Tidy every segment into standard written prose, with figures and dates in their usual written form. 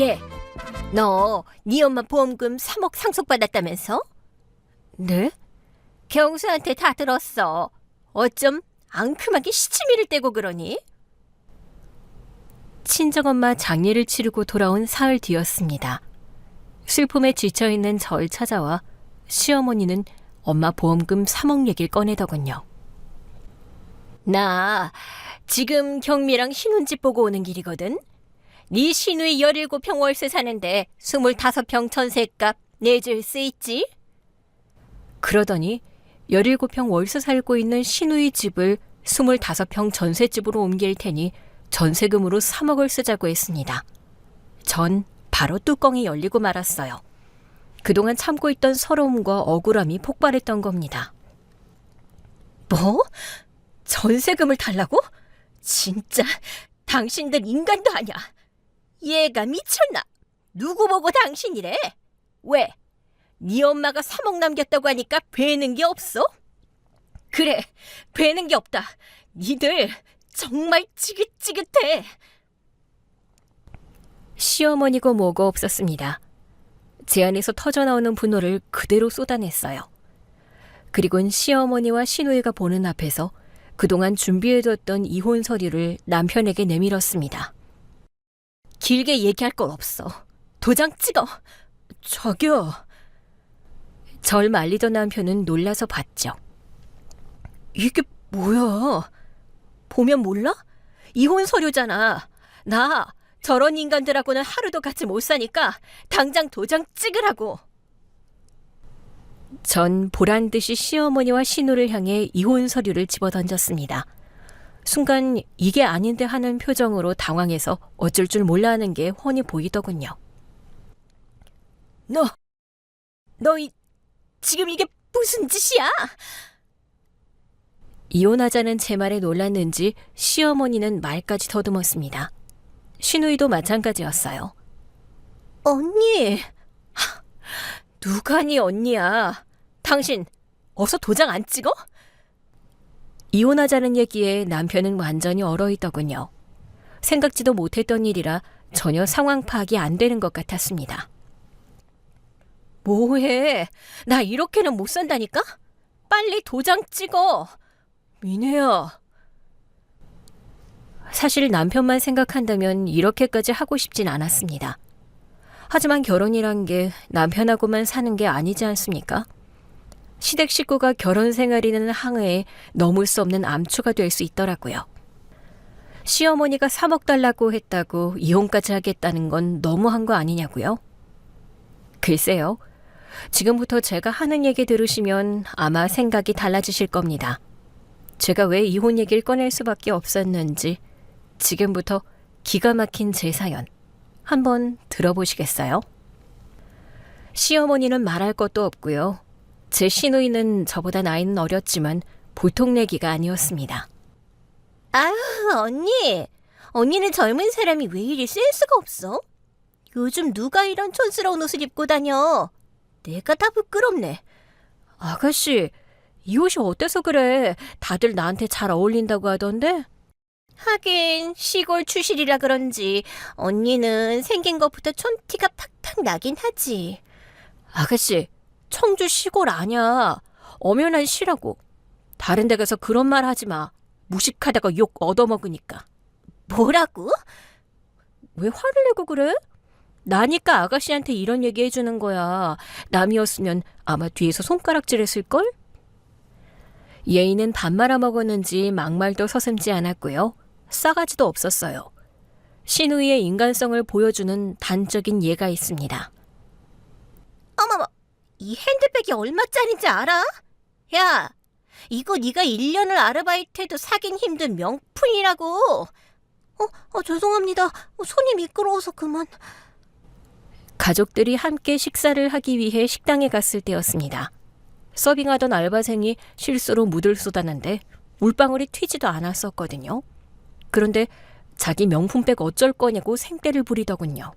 얘, 너 네 엄마 보험금 3억 상속받았다면서? 네? 경수한테 다 들었어. 어쩜 앙큼하게 시치미를 떼고 그러니? 친정엄마 장례를 치르고 돌아온 사흘 뒤였습니다. 슬픔에 지쳐있는 절 찾아와 시어머니는 엄마 보험금 3억 얘기를 꺼내더군요. 나 지금 경미랑 신혼집 보고 오는 길이거든. 네 시누이 17평 월세 사는데 25평 전셋값 내줄 수 있지? 그러더니 17평 월세 살고 있는 시누이 집을 25평 전셋집으로 옮길 테니 전세금으로 3억을 쓰자고 했습니다. 전 바로 뚜껑이 열리고 말았어요. 그동안 참고 있던 서러움과 억울함이 폭발했던 겁니다. 뭐? 전세금을 달라고? 진짜 당신들 인간도 아니야. 얘가 미쳤나? 누구 보고 당신이래? 왜? 네 엄마가 3억 남겼다고 하니까 배는 게 없어? 그래, 배는 게 없다. 니들 정말 지긋지긋해. 시어머니고 뭐고 없었습니다. 제 안에서 터져나오는 분노를 그대로 쏟아냈어요. 그리고는 시어머니와 시누이가 보는 앞에서 그동안 준비해뒀던 이혼 서류를 남편에게 내밀었습니다. 길게 얘기할 건 없어. 도장 찍어. 저기요. 절 말리던 남편은 놀라서 봤죠. 이게 뭐야? 보면 몰라? 이혼 서류잖아. 나 저런 인간들하고는 하루도 같이 못 사니까 당장 도장 찍으라고. 전 보란듯이 시어머니와 시누를 향해 이혼 서류를 집어던졌습니다. 순간 이게 아닌데 하는 표정으로 당황해서 어쩔 줄 몰라 하는 게 훤히 보이더군요. 너 지금 이게 무슨 짓이야? 이혼하자는 제 말에 놀랐는지 시어머니는 말까지 더듬었습니다. 시누이도 마찬가지였어요. 언니. 누가 네 언니야? 당신 어서 도장 안 찍어? 이혼하자는 얘기에 남편은 완전히 얼어있더군요. 생각지도 못했던 일이라 전혀 상황 파악이 안 되는 것 같았습니다. 뭐해? 나 이렇게는 못 산다니까? 빨리 도장 찍어. 미네야. 사실 남편만 생각한다면 이렇게까지 하고 싶진 않았습니다. 하지만 결혼이란 게 남편하고만 사는 게 아니지 않습니까? 시댁 식구가 결혼 생활이라는 항해에 넘을 수 없는 암초가 될 수 있더라고요. 시어머니가 3억 달라고 했다고 이혼까지 하겠다는 건 너무한 거 아니냐고요? 글쎄요. 지금부터 제가 하는 얘기 들으시면 아마 생각이 달라지실 겁니다. 제가 왜 이혼 얘기를 꺼낼 수밖에 없었는지 지금부터 기가 막힌 제 사연 한번 들어보시겠어요? 시어머니는 말할 것도 없고요. 제 시누이는 저보다 나이는 어렸지만 보통 내기가 아니었습니다. 아유, 언니. 언니는 젊은 사람이 왜 이리 센스가 없어? 요즘 누가 이런 촌스러운 옷을 입고 다녀? 내가 다 부끄럽네. 아가씨, 이 옷이 어때서 그래? 다들 나한테 잘 어울린다고 하던데? 하긴 시골 출신이라 그런지 언니는 생긴 것부터 촌티가 팍팍 나긴 하지. 아가씨, 청주 시골 아냐. 엄연한 시라고. 다른 데 가서 그런 말 하지 마. 무식하다가 욕 얻어먹으니까. 뭐라고? 왜 화를 내고 그래? 나니까 아가씨한테 이런 얘기 해주는 거야. 남이었으면 아마 뒤에서 손가락질했을걸? 예인은 밥 말아먹었는지 막말도 서슴지 않았고요. 싸가지도 없었어요. 시누이의 인간성을 보여주는 단적인 예가 있습니다. 어머머, 이 핸드백이 얼마짜린지 알아? 야, 이거 네가 1년을 아르바이트해도 사긴 힘든 명품이라고. 죄송합니다. 손이 미끄러워서 그만. 가족들이 함께 식사를 하기 위해 식당에 갔을 때였습니다. 서빙하던 알바생이 실수로 물을 쏟았는데 물방울이 튀지도 않았었거든요. 그런데 자기 명품백 어쩔 거냐고 생떼를 부리더군요.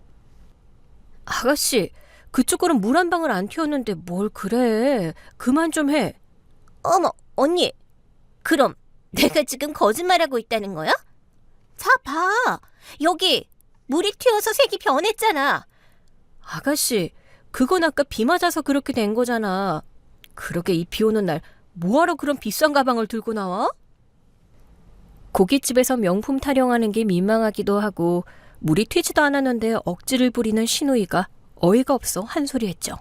아가씨, 그쪽으로는 물 한 방울 안 튀었는데 뭘 그래. 그만 좀 해. 어머, 언니. 그럼 내가 지금 거짓말하고 있다는 거야? 자, 봐. 여기 물이 튀어서 색이 변했잖아. 아가씨, 그건 아까 비 맞아서 그렇게 된 거잖아. 그러게 이 비 오는 날 뭐하러 그런 비싼 가방을 들고 나와? 고깃집에서 명품 타령하는 게 민망하기도 하고 물이 튀지도 않았는데 억지를 부리는 신우이가 어이가 없어 한 소리 했죠.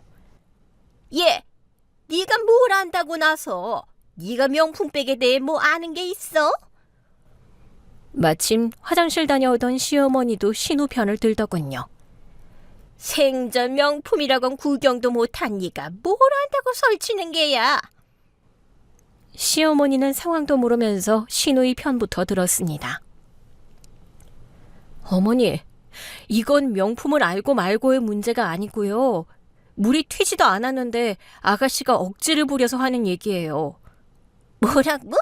얘, 네가 뭘 안다고 나서? 네가 명품백에 대해 뭐 아는 게 있어? 마침 화장실 다녀오던 시어머니도 신우 편을 들더군요. 생전 명품이라곤 구경도 못한 네가 뭘 안다고 설치는 게야? 시어머니는 상황도 모르면서 신우이 편부터 들었습니다. 어머니, 이건 명품을 알고 말고의 문제가 아니고요. 물이 튀지도 않았는데 아가씨가 억지를 부려서 하는 얘기예요. 뭐라고?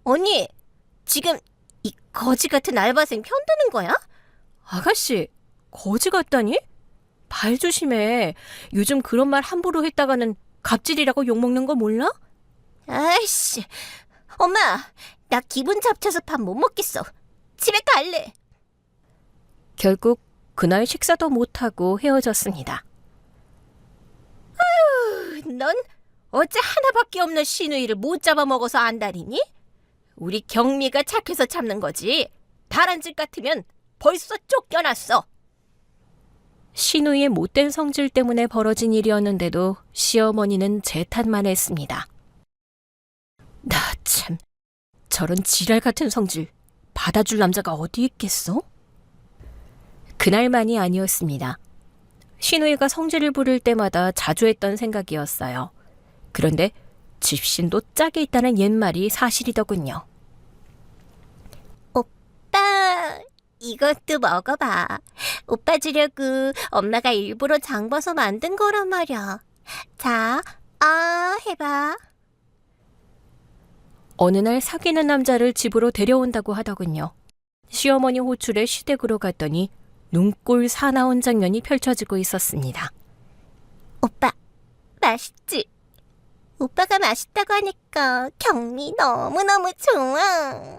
언니, 지금 이 거지 같은 알바생 편드는 거야? 아가씨, 거지 같다니? 발 조심해. 요즘 그런 말 함부로 했다가는 갑질이라고 욕먹는 거 몰라? 아이씨, 엄마, 나 기분 잡쳐서 밥 못 먹겠어. 집에 갈래. 결국 그날 식사도 못하고 헤어졌습니다. 넌 어째 하나밖에 없는 시누이를 못 잡아먹어서 안달이니? 우리 경미가 착해서 참는 거지. 다른 집 같으면 벌써 쫓겨났어. 신우의 못된 성질 때문에 벌어진 일이었는데도 시어머니는 재탄만 했습니다. 나 참, 저런 지랄 같은 성질 받아줄 남자가 어디 있겠어? 그날만이 아니었습니다. 신우이가 성질을 부릴 때마다 자주 했던 생각이었어요. 그런데 집신도 짝이 있다는 옛말이 사실이더군요. 오빠, 이것도 먹어봐. 오빠 주려고 엄마가 일부러 장 봐서 만든 거란 말이야. 자, 해봐. 어느 날 사귀는 남자를 집으로 데려온다고 하더군요. 시어머니 호출에 시댁으로 갔더니 눈꼴 사나운 장면이 펼쳐지고 있었습니다. 오빠, 맛있지? 오빠가 맛있다고 하니까 경미 너무너무 좋아.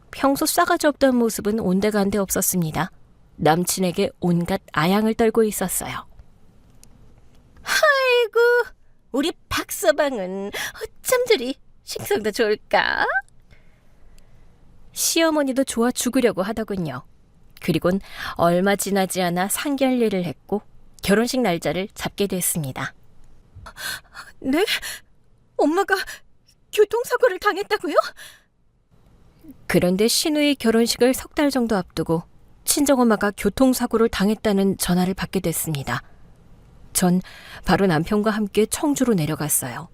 평소 싸가지 없던 모습은 온데간데 없었습니다. 남친에게 온갖 아양을 떨고 있었어요. 아이고, 우리 박서방은 어쩜 저리 식성도 좋을까? 시어머니도 좋아 죽으려고 하더군요. 그리곤 얼마 지나지 않아 상견례를 했고 결혼식 날짜를 잡게 됐습니다. 네? 엄마가 교통사고를 당했다고요? 그런데 신우의 결혼식을 석 달 정도 앞두고 친정엄마가 교통사고를 당했다는 전화를 받게 됐습니다. 전 바로 남편과 함께 청주로 내려갔어요.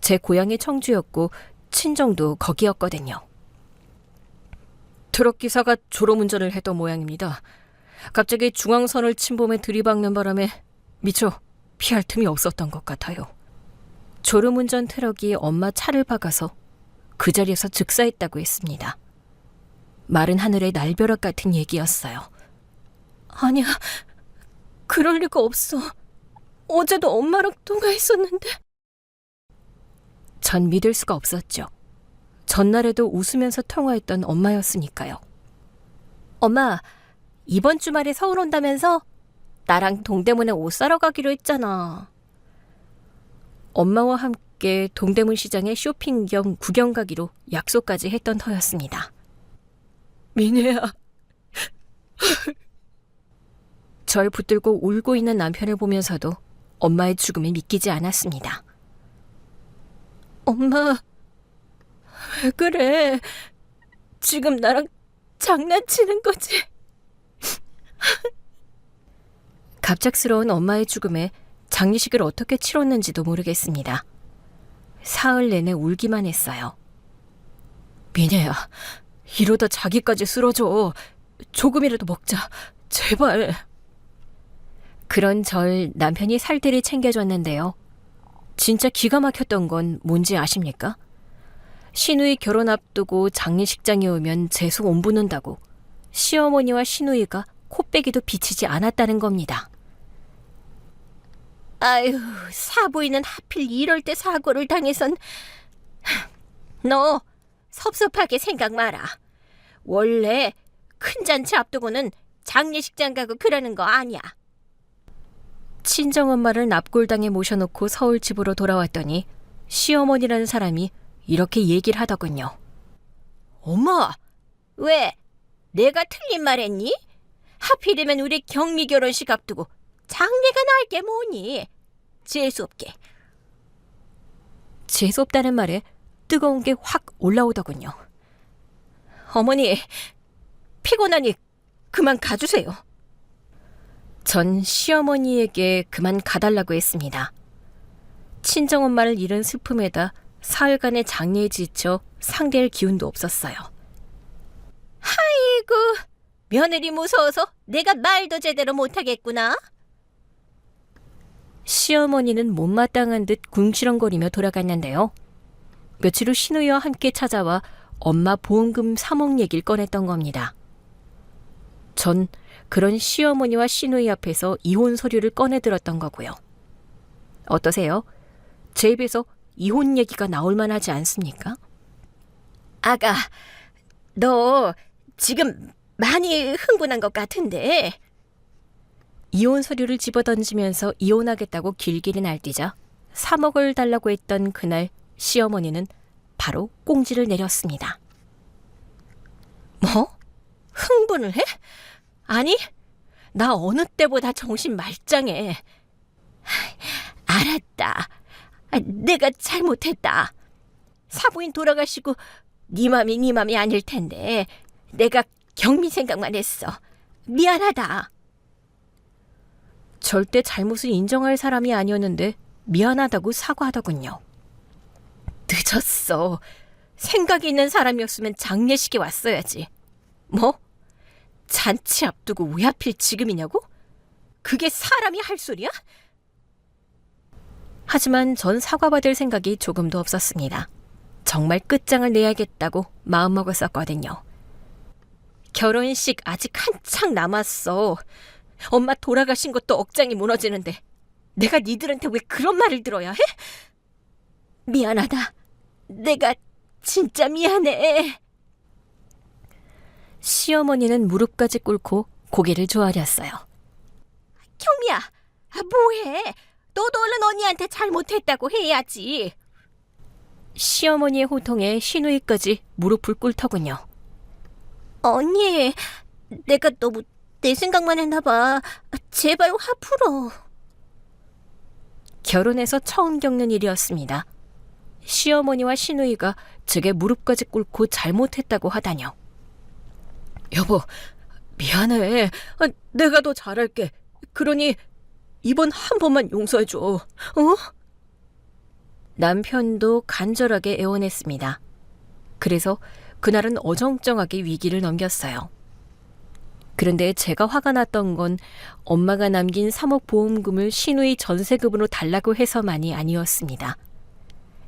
제 고향이 청주였고 친정도 거기였거든요. 트럭 기사가 졸음운전을 했던 모양입니다. 갑자기 중앙선을 침범해 들이박는 바람에 미처 피할 틈이 없었던 것 같아요. 졸음운전 트럭이 엄마 차를 박아서 그 자리에서 즉사했다고 했습니다. 마른 하늘의 날벼락 같은 얘기였어요. 아니야, 그럴 리가 없어. 어제도 엄마랑 통화했었는데. 전 믿을 수가 없었죠. 전날에도 웃으면서 통화했던 엄마였으니까요. 엄마, 이번 주말에 서울 온다면서? 나랑 동대문에 옷 사러 가기로 했잖아. 엄마와 함께 동대문 시장에 쇼핑 겸 구경 가기로 약속까지 했던 터였습니다. 미네야. 절 붙들고 울고 있는 남편을 보면서도 엄마의 죽음이 믿기지 않았습니다. 엄마, 왜 그래? 지금 나랑 장난치는 거지? 갑작스러운 엄마의 죽음에 장례식을 어떻게 치렀는지도 모르겠습니다. 사흘 내내 울기만 했어요. 미네야, 이러다 자기까지 쓰러져. 조금이라도 먹자. 제발. 그런 절 남편이 살뜰히 챙겨줬는데요. 진짜 기가 막혔던 건 뭔지 아십니까? 신우이 결혼 앞두고 장례식장에 오면 재수 온 붓는다고 시어머니와 신우이가 코빼기도 비치지 않았다는 겁니다. 아유, 사부인은 하필 이럴 때 사고를 당해선. 너 섭섭하게 생각 마라. 원래 큰 잔치 앞두고는 장례식장 가고 그러는 거 아니야. 친정엄마를 납골당에 모셔놓고 서울 집으로 돌아왔더니 시어머니라는 사람이 이렇게 얘기를 하더군요. 엄마, 왜? 내가 틀린 말 했니? 하필이면 우리 경미 결혼식 앞두고 장례가 나을 게 뭐니? 재수없게. 재수없다는 말에 뜨거운 게 확 올라오더군요. 어머니, 피곤하니 그만 가주세요. 전 시어머니에게 그만 가달라고 했습니다. 친정엄마를 잃은 슬픔에다 사흘간의 장례에 지쳐 상대할 기운도 없었어요. 아이고, 며느리 무서워서 내가 말도 제대로 못하겠구나. 시어머니는 못마땅한 듯 궁시렁거리며 돌아갔는데요. 며칠 후 신우이와 함께 찾아와 엄마 보험금 3억 얘기를 꺼냈던 겁니다. 전 그런 시어머니와 시누이 앞에서 이혼 서류를 꺼내들었던 거고요. 어떠세요? 제 입에서 이혼 얘기가 나올 만하지 않습니까? 아가, 너 지금 많이 흥분한 것 같은데. 이혼 서류를 집어던지면서 이혼하겠다고 길길이 날뛰자 3억을 달라고 했던 그날 시어머니는 바로 꽁지를 내렸습니다. 뭐? 흥분을 해? 아니, 나 어느 때보다 정신 말짱해. 알았다. 내가 잘못했다. 사부인 돌아가시고 네 맘이 아닐 텐데 내가 경미 생각만 했어. 미안하다. 절대 잘못을 인정할 사람이 아니었는데 미안하다고 사과하더군요. 늦었어. 생각이 있는 사람이었으면 장례식에 왔어야지. 뭐? 잔치 앞두고 왜 하필 지금이냐고? 그게 사람이 할 소리야? 하지만 전 사과받을 생각이 조금도 없었습니다. 정말 끝장을 내야겠다고 마음먹었었거든요. 결혼식 아직 한창 남았어. 엄마 돌아가신 것도 억장이 무너지는데 내가 니들한테 왜 그런 말을 들어야 해? 미안하다. 내가 진짜 미안해. 시어머니는 무릎까지 꿇고 고개를 조아렸어요. 경미야, 뭐해? 너도 얼른 언니한테 잘못했다고 해야지. 시어머니의 호통에 시누이까지 무릎을 꿇더군요. 언니, 내가 너무 내 생각만 했나 봐. 제발 화 풀어. 결혼해서 처음 겪는 일이었습니다. 시어머니와 시누이가 제게 무릎까지 꿇고 잘못했다고 하다뇨. 여보, 미안해. 내가 더 잘할게. 그러니 이번 한 번만 용서해줘. 어? 남편도 간절하게 애원했습니다. 그래서 그날은 어정쩡하게 위기를 넘겼어요. 그런데 제가 화가 났던 건 엄마가 남긴 3억 보험금을 시누이 전세금으로 달라고 해서만이 아니었습니다.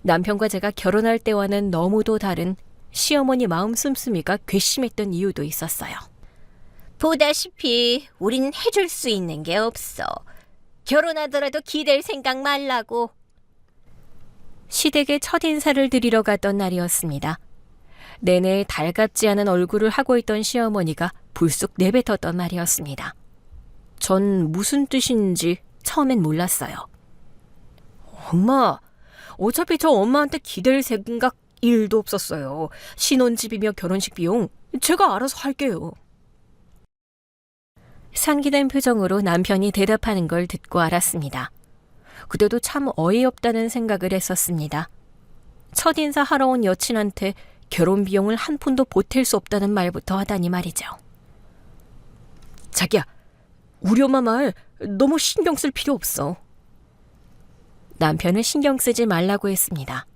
남편과 제가 결혼할 때와는 너무도 다른 시어머니 마음 씀씀이가 괘씸했던 이유도 있었어요. 보다시피 우린 해줄 수 있는 게 없어. 결혼하더라도 기댈 생각 말라고. 시댁에 첫인사를 드리러 갔던 날이었습니다. 내내 달갑지 않은 얼굴을 하고 있던 시어머니가 불쑥 내뱉었던 말이었습니다. 전 무슨 뜻인지 처음엔 몰랐어요. 엄마, 어차피 저 엄마한테 기댈 생각 1도 없었어요. 신혼집이며 결혼식 비용 제가 알아서 할게요. 상기된 표정으로 남편이 대답하는 걸 듣고 알았습니다. 그때도 참 어이없다는 생각을 했었습니다. 첫인사 하러 온 여친한테 결혼 비용을 한 푼도 보탤 수 없다는 말부터 하다니 말이죠. 자기야, 우리 엄마 말 너무 신경 쓸 필요 없어. 남편을 신경 쓰지 말라고 했습니다.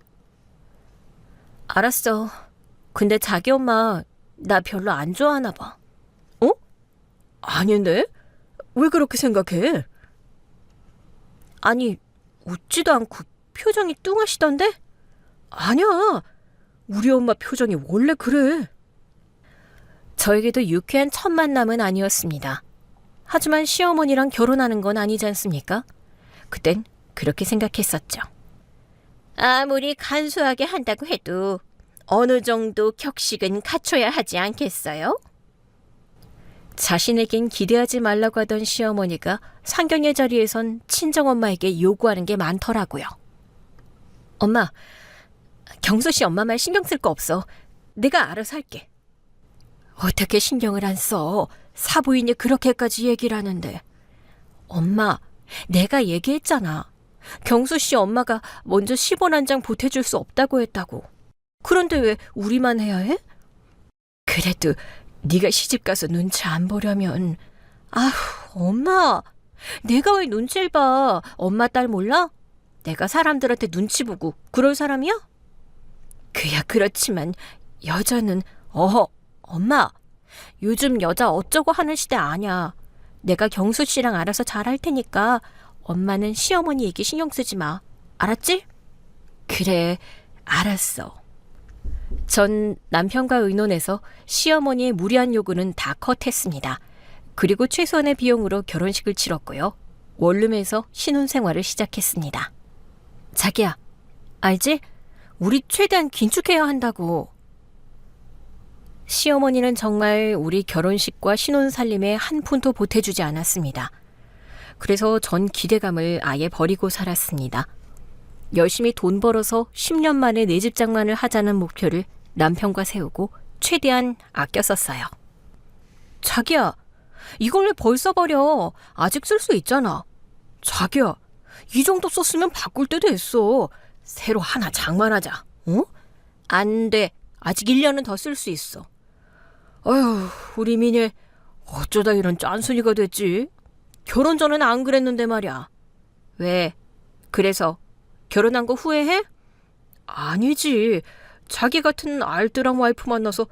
알았어. 근데 자기 엄마 나 별로 안 좋아하나 봐. 어? 아닌데? 왜 그렇게 생각해? 아니, 웃지도 않고 표정이 뚱하시던데? 아니야. 우리 엄마 표정이 원래 그래. 저에게도 유쾌한 첫 만남은 아니었습니다. 하지만 시어머니랑 결혼하는 건 아니지 않습니까? 그땐 그렇게 생각했었죠. 아무리 간소하게 한다고 해도 어느 정도 격식은 갖춰야 하지 않겠어요? 자신에겐 기대하지 말라고 하던 시어머니가 상견례 자리에선 친정엄마에게 요구하는 게 많더라고요. 엄마, 경수 씨 엄마 말 신경 쓸 거 없어. 내가 알아서 할게. 어떻게 신경을 안 써? 사부인이 그렇게까지 얘기를 하는데. 엄마, 내가 얘기했잖아. 경수 씨 엄마가 먼저 10원 한 장 보태줄 수 없다고 했다고. 그런데 왜 우리만 해야 해? 그래도 네가 시집가서 눈치 안 보려면. 아휴, 엄마. 내가 왜 눈치를 봐. 엄마 딸 몰라? 내가 사람들한테 눈치 보고 그럴 사람이야? 그야 그렇지만 여자는 엄마. 요즘 여자 어쩌고 하는 시대 아냐. 내가 경수 씨랑 알아서 잘할 테니까 엄마는 시어머니 얘기 신경 쓰지 마. 알았지? 그래, 알았어. 전 남편과 의논해서 시어머니의 무리한 요구는 다 컷했습니다. 그리고 최소한의 비용으로 결혼식을 치렀고요. 원룸에서 신혼생활을 시작했습니다. 자기야, 알지? 우리 최대한 긴축해야 한다고. 시어머니는 정말 우리 결혼식과 신혼살림에 한 푼도 보태주지 않았습니다. 그래서 전 기대감을 아예 버리고 살았습니다. 열심히 돈 벌어서 10년 만에 내 집 장만을 하자는 목표를 남편과 세우고 최대한 아껴 썼어요. 자기야, 이걸 왜 벌써 버려? 아직 쓸 수 있잖아. 자기야, 이 정도 썼으면 바꿀 때 됐어. 새로 하나 장만하자. 어? 안 돼. 아직 1년은 더 쓸 수 있어. 어휴, 우리 미녀 어쩌다 이런 짠순이가 됐지? 결혼 전에는 안 그랬는데 말이야. 왜? 그래서 결혼한 거 후회해? 아니지. 자기 같은 알뜰한 와이프 만나서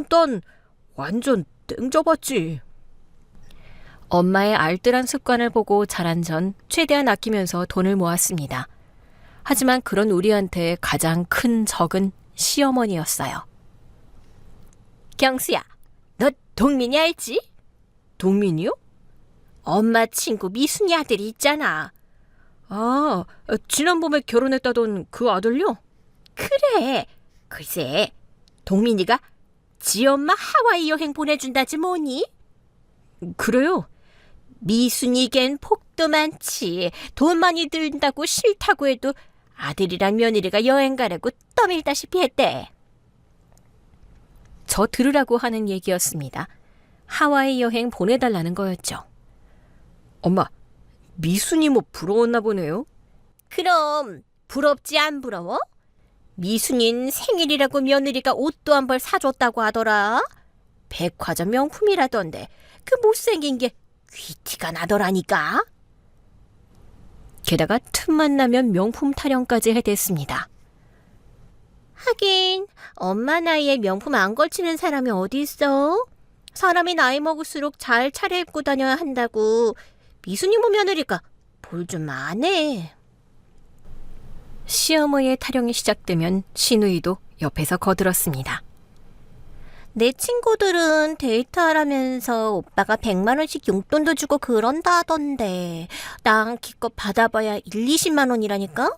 난 완전 땡잡았지. 엄마의 알뜰한 습관을 보고 자란 전 최대한 아끼면서 돈을 모았습니다. 하지만 그런 우리한테 가장 큰 적은 시어머니였어요. 경수야, 너 동민이 알지? 동민이요? 엄마 친구 미순이 아들이 있잖아. 아, 지난 봄에 결혼했다던 그 아들요? 그래. 글쎄, 동민이가 지 엄마 하와이 여행 보내준다지 뭐니? 그래요? 미순이겐 폭도 많지. 돈 많이 든다고 싫다고 해도 아들이랑 며느리가 여행 가라고 떠밀다시피 했대. 저 들으라고 하는 얘기였습니다. 하와이 여행 보내달라는 거였죠. 엄마, 미순이 뭐 부러웠나 보네요? 그럼 부럽지 안 부러워? 미순인 생일이라고 며느리가 옷도 한 벌 사줬다고 하더라. 백화점 명품이라던데 그 못생긴 게 귀티가 나더라니까. 게다가 틈만 나면 명품 타령까지 해댔습니다. 하긴 엄마 나이에 명품 안 걸치는 사람이 어디 있어? 사람이 나이 먹을수록 잘 차려입고 다녀야 한다고 미순이 모 며느리가 볼 좀 아네. 시어머니의 타령이 시작되면 시누이도 옆에서 거들었습니다. 내 친구들은 데이트하라면서 오빠가 100만 원씩 용돈도 주고 그런다 하던데 난 기껏 받아봐야 1, 20만 원이라니까?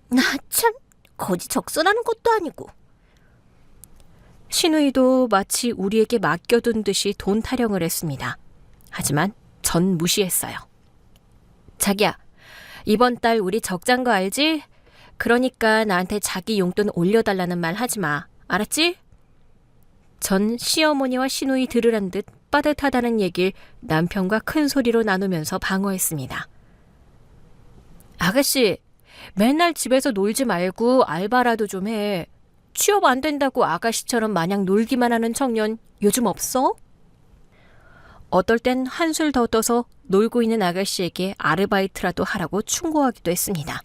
나 참 거지 적선하는 것도 아니고. 시누이도 마치 우리에게 맡겨둔 듯이 돈 타령을 했습니다. 하지만 전 무시했어요. 자기야, 이번 달 우리 적자인 거 알지? 그러니까 나한테 자기 용돈 올려달라는 말 하지 마. 알았지? 전 시어머니와 시누이 들으란 듯 빠듯하다는 얘기를 남편과 큰 소리로 나누면서 방어했습니다. 아가씨, 맨날 집에서 놀지 말고 알바라도 좀 해. 취업 안 된다고 아가씨처럼 마냥 놀기만 하는 청년 요즘 없어? 어떨 땐 한술 더 떠서 놀고 있는 아가씨에게 아르바이트라도 하라고 충고하기도 했습니다.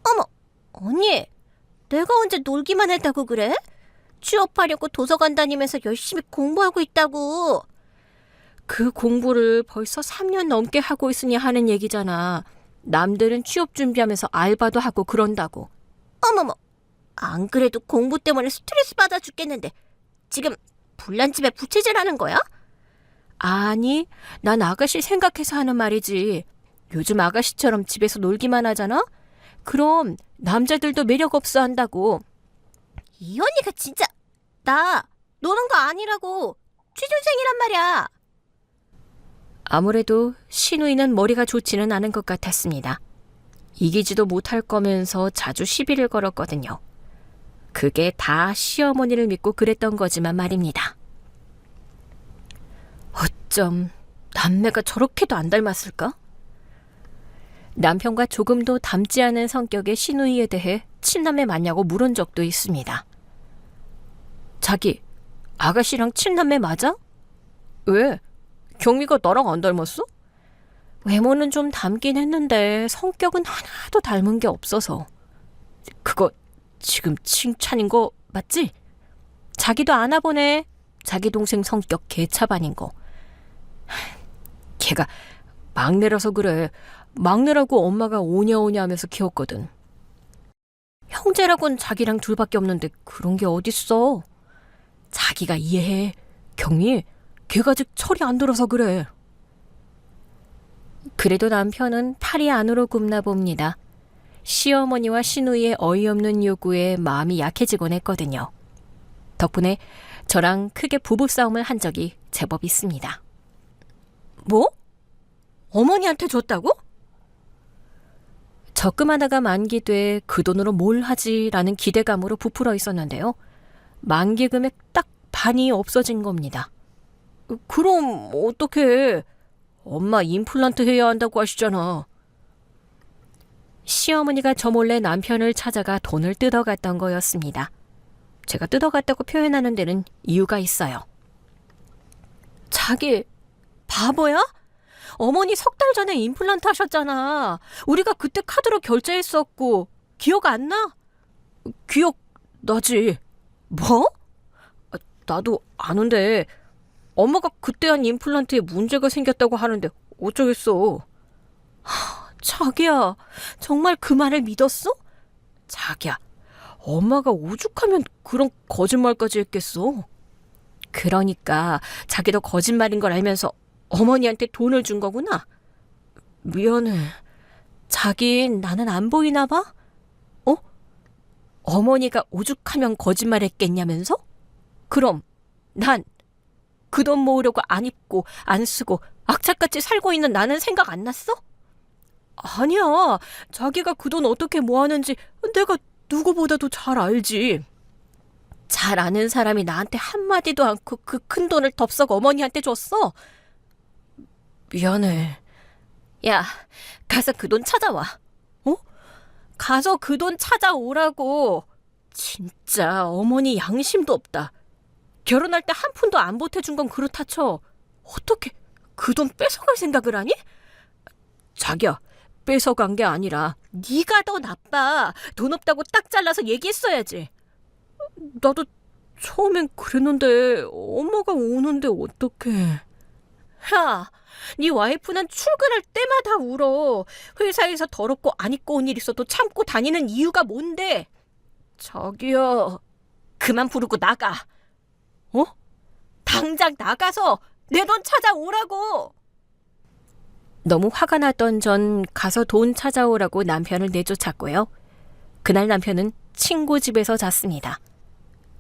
어머, 언니, 내가 언제 놀기만 했다고 그래? 취업하려고 도서관 다니면서 열심히 공부하고 있다고. 그 공부를 벌써 3년 넘게 하고 있으니 하는 얘기잖아. 남들은 취업 준비하면서 알바도 하고 그런다고. 어머머, 안 그래도 공부 때문에 스트레스 받아 죽겠는데 지금 불난집에 부채질하는 거야? 아니, 난 아가씨 생각해서 하는 말이지. 요즘 아가씨처럼 집에서 놀기만 하잖아? 그럼 남자들도 매력 없어 한다고. 이 언니가 진짜 나 노는 거 아니라고. 취준생이란 말이야. 아무래도 시누이는 머리가 좋지는 않은 것 같았습니다. 이기지도 못할 거면서 자주 시비를 걸었거든요. 그게 다 시어머니를 믿고 그랬던 거지만 말입니다. 어쩜 남매가 저렇게도 안 닮았을까? 남편과 조금도 닮지 않은 성격의 시누이에 대해 친남매 맞냐고 물은 적도 있습니다. 자기, 아가씨랑 친남매 맞아? 왜? 경미가 나랑 안 닮았어? 외모는 좀 닮긴 했는데 성격은 하나도 닮은 게 없어서. 그거 지금 칭찬인 거 맞지? 자기도 아나 보네. 자기 동생 성격 개차반인 거. 걔가 막내라서 그래. 막내라고 엄마가 오냐오냐 하면서 키웠거든. 형제라고는 자기랑 둘밖에 없는데 그런 게 어딨어. 자기가 이해해. 경미, 걔가 아직 철이 안 들어서 그래. 그래도 남편은 팔이 안으로 굽나 봅니다. 시어머니와 시누이의 어이없는 요구에 마음이 약해지곤 했거든요. 덕분에 저랑 크게 부부싸움을 한 적이 제법 있습니다. 뭐? 어머니한테 줬다고? 적금 하나가 만기돼 그 돈으로 뭘 하지라는 기대감으로 부풀어 있었는데요. 만기 금액 딱 반이 없어진 겁니다. 그럼 어떡해. 엄마 임플란트 해야 한다고 하시잖아. 시어머니가 저 몰래 남편을 찾아가 돈을 뜯어갔던 거였습니다. 제가 뜯어갔다고 표현하는 데는 이유가 있어요. 자기, 바보야? 어머니 3달 전에 임플란트 하셨잖아. 우리가 그때 카드로 결제했었고 기억 안 나? 기억 나지. 뭐? 나도 아는데 엄마가 그때 한 임플란트에 문제가 생겼다고 하는데 어쩌겠어. 자기야, 정말 그 말을 믿었어? 자기야, 엄마가 오죽하면 그런 거짓말까지 했겠어. 그러니까 자기도 거짓말인 걸 알면서 어머니한테 돈을 준 거구나. 미안해. 자긴 나는 안 보이나 봐? 어? 어머니가 오죽하면 거짓말했겠냐면서? 그럼 난 그 돈 모으려고 안 입고 안 쓰고 악착같이 살고 있는 나는 생각 안 났어? 아니야. 자기가 그 돈 어떻게 모았는지 내가 누구보다도 잘 알지. 잘 아는 사람이 나한테 한마디도 않고 그 큰 돈을 덥석 어머니한테 줬어? 미안해. 야, 가서 그 돈 찾아와. 어? 가서 그 돈 찾아오라고. 진짜 어머니 양심도 없다. 결혼할 때 한 푼도 안 보태준 건 그렇다 쳐. 어떻게 그 돈 뺏어갈 생각을 하니? 자기야, 뺏어간 게 아니라 네가 더 나빠. 돈 없다고 딱 잘라서 얘기했어야지. 나도 처음엔 그랬는데 엄마가 오는데 어떡해. 야, 네 와이프는 출근할 때마다 울어. 회사에서 더럽고 안 입고 온 일 있어도 참고 다니는 이유가 뭔데? 자기야, 그만 부르고 나가. 어? 당장 나가서 내 돈 찾아오라고. 너무 화가 났던 전 가서 돈 찾아오라고 남편을 내쫓았고요. 그날 남편은 친구 집에서 잤습니다.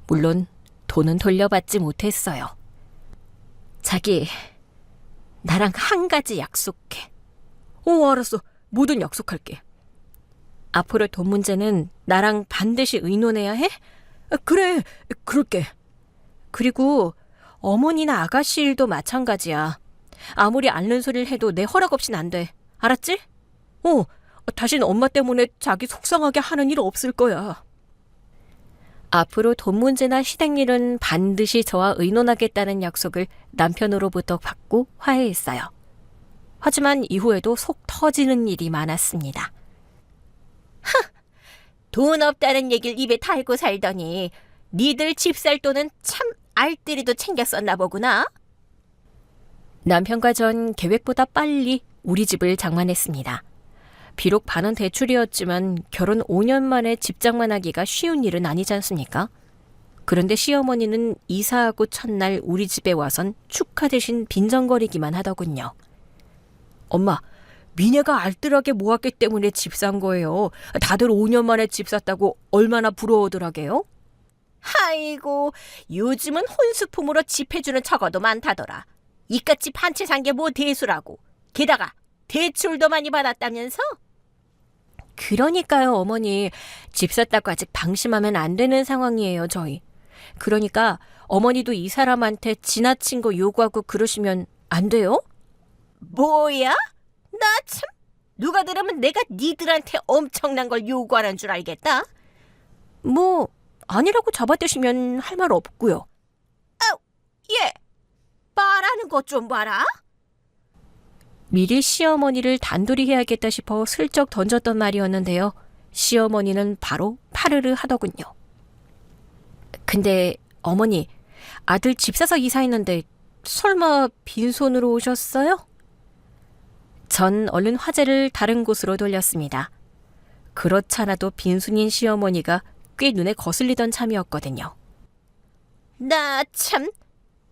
물론 돈은 돌려받지 못했어요. 자기, 나랑 한 가지 약속해. 알았어. 뭐든 약속할게. 앞으로 돈 문제는 나랑 반드시 의논해야 해? 그래, 그럴게. 그리고 어머니나 아가씨 일도 마찬가지야. 아무리 앓는 소리를 해도 내 허락 없인 안 돼. 알았지? 다신 엄마 때문에 자기 속상하게 하는 일 없을 거야. 앞으로 돈 문제나 시댁 일은 반드시 저와 의논하겠다는 약속을 남편으로부터 받고 화해했어요. 하지만 이후에도 속 터지는 일이 많았습니다. 돈 없다는 얘기를 입에 달고 살더니 니들 집 살 돈은 참 알뜰히도 챙겼었나 보구나. 남편과 전 계획보다 빨리 우리 집을 장만했습니다. 비록 반은 대출이었지만 결혼 5년 만에 집 장만하기가 쉬운 일은 아니지 않습니까? 그런데 시어머니는 이사하고 첫날 우리 집에 와선 축하 대신 빈정거리기만 하더군요. 엄마, 미네가 알뜰하게 모았기 때문에 집 산 거예요. 다들 5년 만에 집 샀다고 얼마나 부러워더라게요? 아이고, 요즘은 혼수품으로 집 해주는 처가도 많다더라. 이깟집 한 채 산 게 뭐 대수라고. 게다가 대출도 많이 받았다면서? 그러니까요, 어머니. 집 샀다고 아직 방심하면 안 되는 상황이에요, 저희. 그러니까 어머니도 이 사람한테 지나친 거 요구하고 그러시면 안 돼요? 뭐야? 나 참, 누가 들으면 내가 니들한테 엄청난 걸 요구하는 줄 알겠다. 뭐 아니라고 잡아떼시면 할 말 없고요. 얘, 말하는 것 좀 봐라. 미리 시어머니를 단둘이 해야겠다 싶어 슬쩍 던졌던 말이었는데요. 시어머니는 바로 파르르 하더군요. 근데 어머니, 아들 집 사서 이사했는데 설마 빈손으로 오셨어요? 전 얼른 화제를 다른 곳으로 돌렸습니다. 그렇잖아도 빈손인 시어머니가 꽤 눈에 거슬리던 참이었거든요. 나 참,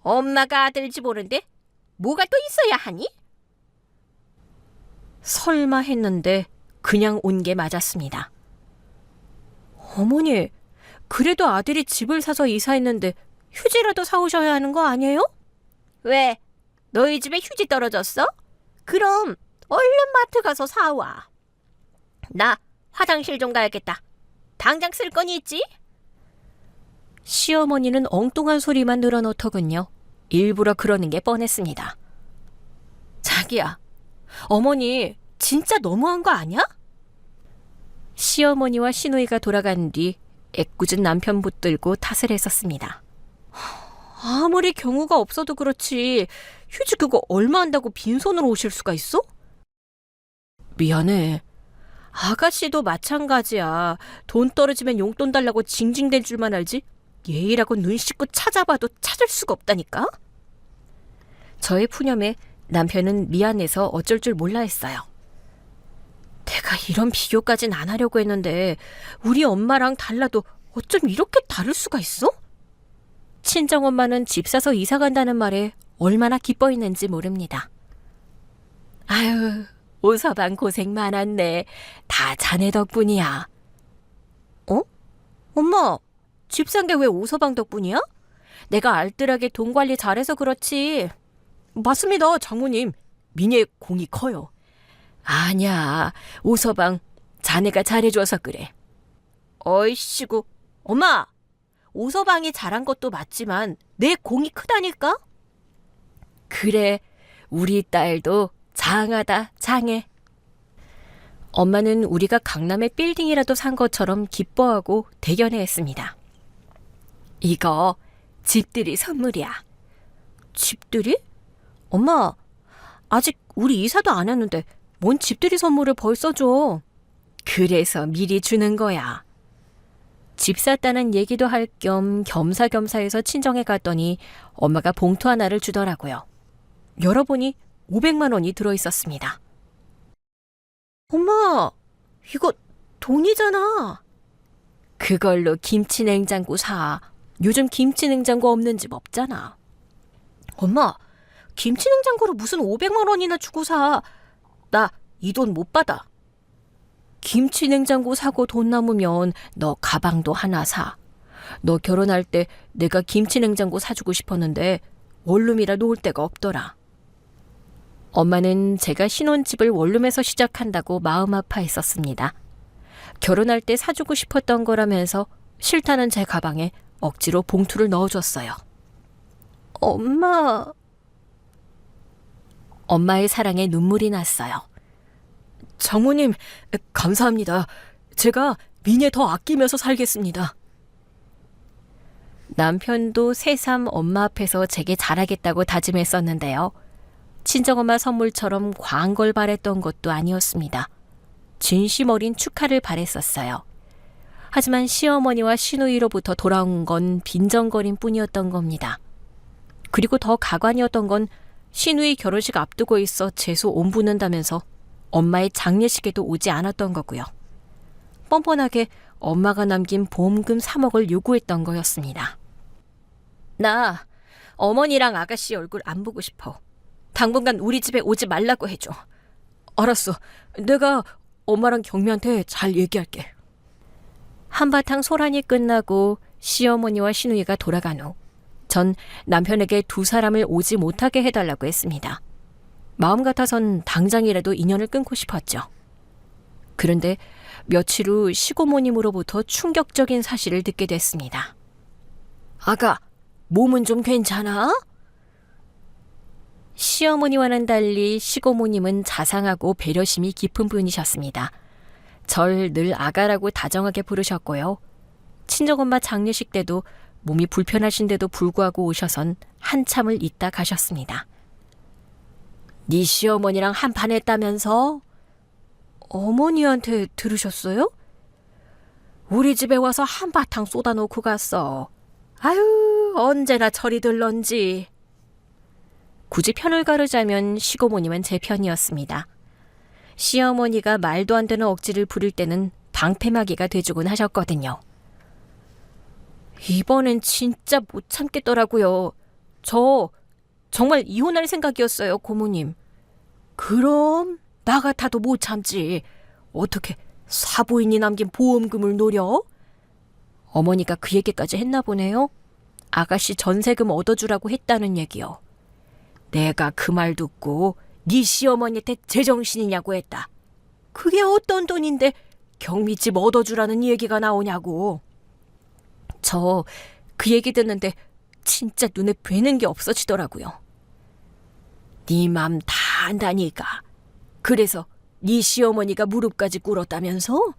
엄마가 아들 집 오는데 뭐가 또 있어야 하니? 설마 했는데 그냥 온 게 맞았습니다. 어머니, 그래도 아들이 집을 사서 이사했는데 휴지라도 사오셔야 하는 거 아니에요? 왜? 너희 집에 휴지 떨어졌어? 그럼 얼른 마트 가서 사와. 나 화장실 좀 가야겠다. 당장 쓸 건 있지? 시어머니는 엉뚱한 소리만 늘어놓더군요. 일부러 그러는 게 뻔했습니다. 자기야, 어머니 진짜 너무한 거 아니야? 시어머니와 시누이가 돌아간 뒤 애꿎은 남편 붙들고 탓을 했었습니다. 아무리 경우가 없어도 그렇지 휴지 그거 얼마 한다고 빈손으로 오실 수가 있어? 미안해. 아가씨도 마찬가지야. 돈 떨어지면 용돈 달라고 징징댈 줄만 알지 예의라고 눈 씻고 찾아봐도 찾을 수가 없다니까? 저의 푸념에 남편은 미안해서 어쩔 줄 몰라 했어요. 내가 이런 비교까진 안 하려고 했는데 우리 엄마랑 달라도 어쩜 이렇게 다를 수가 있어? 친정엄마는 집 사서 이사 간다는 말에 얼마나 기뻐했는지 모릅니다. 아유, 오서방 고생 많았네. 다 자네 덕분이야. 어? 엄마, 집 산 게 왜 오서방 덕분이야? 내가 알뜰하게 돈 관리 잘해서 그렇지. 맞습니다, 장모님. 미니의 공이 커요. 아니야, 오서방 자네가 잘해줘서 그래. 어이씨구, 엄마, 오서방이 잘한 것도 맞지만 내 공이 크다니까? 그래, 우리 딸도 장하다, 장해. 엄마는 우리가 강남에 빌딩이라도 산 것처럼 기뻐하고 대견해했습니다. 이거 집들이 선물이야. 집들이? 엄마, 아직 우리 이사도 안 했는데 뭔 집들이 선물을 벌써 줘. 그래서 미리 주는 거야. 집 샀다는 얘기도 할 겸 겸사겸사해서 친정에 갔더니 엄마가 봉투 하나를 주더라고요. 열어보니 500만 원이 들어있었습니다. 엄마, 이거 돈이잖아. 그걸로 김치 냉장고 사. 요즘 김치 냉장고 없는 집 없잖아. 엄마, 김치 냉장고를 무슨 500만 원이나 주고 사. 나 이 돈 못 받아. 김치 냉장고 사고 돈 남으면 너 가방도 하나 사. 너 결혼할 때 내가 김치 냉장고 사주고 싶었는데 원룸이라 놓을 데가 없더라. 엄마는 제가 신혼집을 원룸에서 시작한다고 마음 아파했었습니다. 결혼할 때 사주고 싶었던 거라면서 싫다는 제 가방에 억지로 봉투를 넣어줬어요. 엄마. 엄마의 사랑에 눈물이 났어요. 장모님, 감사합니다. 제가 미니에 더 아끼면서 살겠습니다. 남편도 새삼 엄마 앞에서 제게 잘하겠다고 다짐했었는데요. 친정엄마 선물처럼 과한 걸 바랬던 것도 아니었습니다. 진심 어린 축하를 바랬었어요. 하지만 시어머니와 시누이로부터 돌아온 건 빈정거림 뿐이었던 겁니다. 그리고 더 가관이었던 건 시누이 결혼식 앞두고 있어 재수 옴붓는다면서 엄마의 장례식에도 오지 않았던 거고요. 뻔뻔하게 엄마가 남긴 보험금 3억을 요구했던 거였습니다. 나 어머니랑 아가씨 얼굴 안 보고 싶어. 당분간 우리 집에 오지 말라고 해줘. 알았어. 내가 엄마랑 경미한테 잘 얘기할게. 한바탕 소란이 끝나고 시어머니와 시누이가 돌아간 후 전 남편에게 두 사람을 오지 못하게 해달라고 했습니다. 마음 같아선 당장이라도 인연을 끊고 싶었죠. 그런데 며칠 후 시고모님으로부터 충격적인 사실을 듣게 됐습니다. 아가, 몸은 좀 괜찮아? 시어머니와는 달리 시고모님은 자상하고 배려심이 깊은 분이셨습니다. 절 늘 아가라고 다정하게 부르셨고요. 친정엄마 장례식 때도 몸이 불편하신데도 불구하고 오셔선 한참을 있다 가셨습니다. 네 시어머니랑 한판 했다면서? 어머니한테 들으셨어요? 우리 집에 와서 한바탕 쏟아놓고 갔어. 아유, 언제나 철이 들런지. 굳이 편을 가르자면 시고모님은 제 편이었습니다. 시어머니가 말도 안 되는 억지를 부릴 때는 방패막이가 돼주곤 하셨거든요. 이번엔 진짜 못 참겠더라고요. 저 정말 이혼할 생각이었어요, 고모님. 그럼 나 같아도 못 참지. 어떻게 사부인이 남긴 보험금을 노려? 어머니가 그 얘기까지 했나 보네요. 아가씨 전세금 얻어주라고 했다는 얘기요. 내가 그 말 듣고 네 시어머니한테 제정신이냐고 했다. 그게 어떤 돈인데 경미집 얻어주라는 얘기가 나오냐고. 저 그 얘기 듣는데 진짜 눈에 뵈는 게 없어지더라고요. 네 맘 다 안다니까. 그래서 네 시어머니가 무릎까지 꿇었다면서?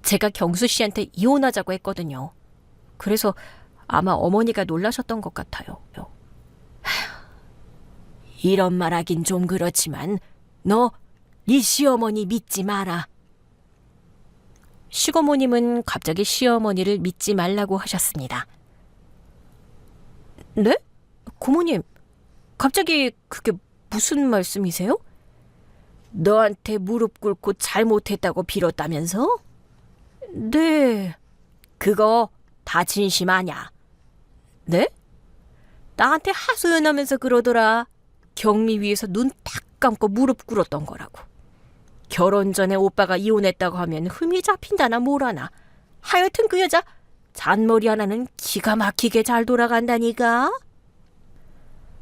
제가 경수 씨한테 이혼하자고 했거든요. 그래서 아마 어머니가 놀라셨던 것 같아요. 이런 말 하긴 좀 그렇지만 너 네 시어머니 믿지 마라. 시고모님은 갑자기 시어머니를 믿지 말라고 하셨습니다. 네? 고모님, 갑자기 그게 무슨 말씀이세요? 너한테 무릎 꿇고 잘못했다고 빌었다면서? 네. 그거 다 진심 아냐? 네? 나한테 하소연하면서 그러더라. 경미 위에서 눈 딱 감고 무릎 꿇었던 거라고. 결혼 전에 오빠가 이혼했다고 하면 흠이 잡힌다나 뭐라나. 하여튼 그 여자 잔머리 하나는 기가 막히게 잘 돌아간다니까.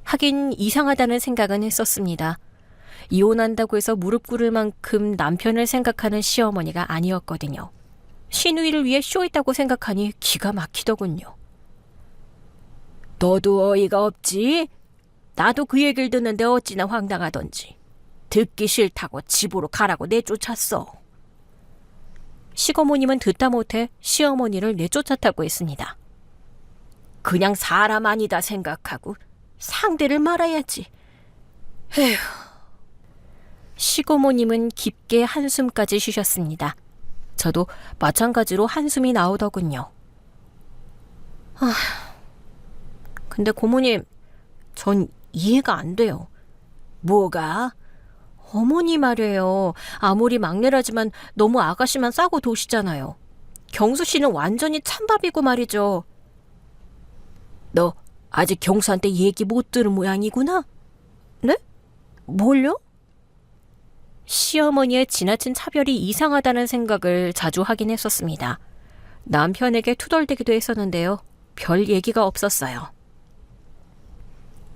하긴 이상하다는 생각은 했었습니다. 이혼한다고 해서 무릎 꿇을 만큼 남편을 생각하는 시어머니가 아니었거든요. 시누이를 위해 쇼했다고 생각하니 기가 막히더군요. 너도 어이가 없지? 나도 그 얘기를 듣는데 어찌나 황당하던지. 듣기 싫다고 집으로 가라고 내쫓았어. 시고모님은 듣다 못해 시어머니를 내쫓았다고 했습니다. 그냥 사람 아니다 생각하고 상대를 말아야지. 에휴. 시고모님은 깊게 한숨까지 쉬셨습니다. 저도 마찬가지로 한숨이 나오더군요. 근데 고모님, 전 이해가 안 돼요. 뭐가? 어머니 말이에요. 아무리 막내라지만 너무 아가씨만 싸고 도시잖아요. 경수 씨는 완전히 찬밥이고 말이죠. 너 아직 경수한테 얘기 못 들은 모양이구나? 네? 뭘요? 시어머니의 지나친 차별이 이상하다는 생각을 자주 하긴 했었습니다. 남편에게 투덜대기도 했었는데요. 별 얘기가 없었어요.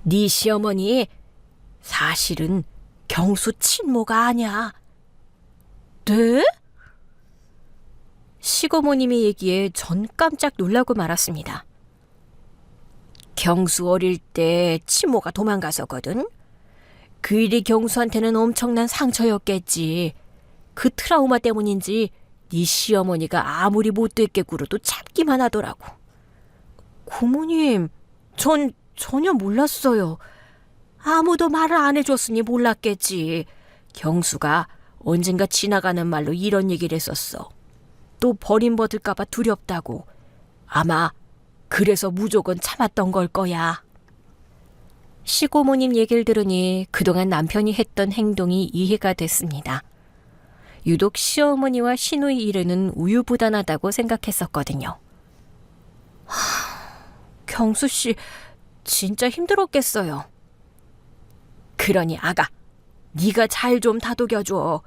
네 시어머니 사실은 경수 친모가 아냐. 네? 시고모님의 얘기에 전 깜짝 놀라고 말았습니다. 경수 어릴 때 친모가 도망가서거든. 그 일이 경수한테는 엄청난 상처였겠지. 그 트라우마 때문인지 네 시어머니가 아무리 못됐게 굴어도 참기만 하더라고. 고모님, 전 전혀 몰랐어요. 아무도 말을 안 해줬으니 몰랐겠지. 경수가 언젠가 지나가는 말로 이런 얘기를 했었어. 또 버림받을까 봐 두렵다고. 아마 그래서 무조건 참았던 걸 거야. 시고모님 얘기를 들으니 그동안 남편이 했던 행동이 이해가 됐습니다. 유독 시어머니와 시누이 일은 우유부단하다고 생각했었거든요. 경수 씨 진짜 힘들었겠어요. 그러니 아가, 네가 잘 좀 다독여줘.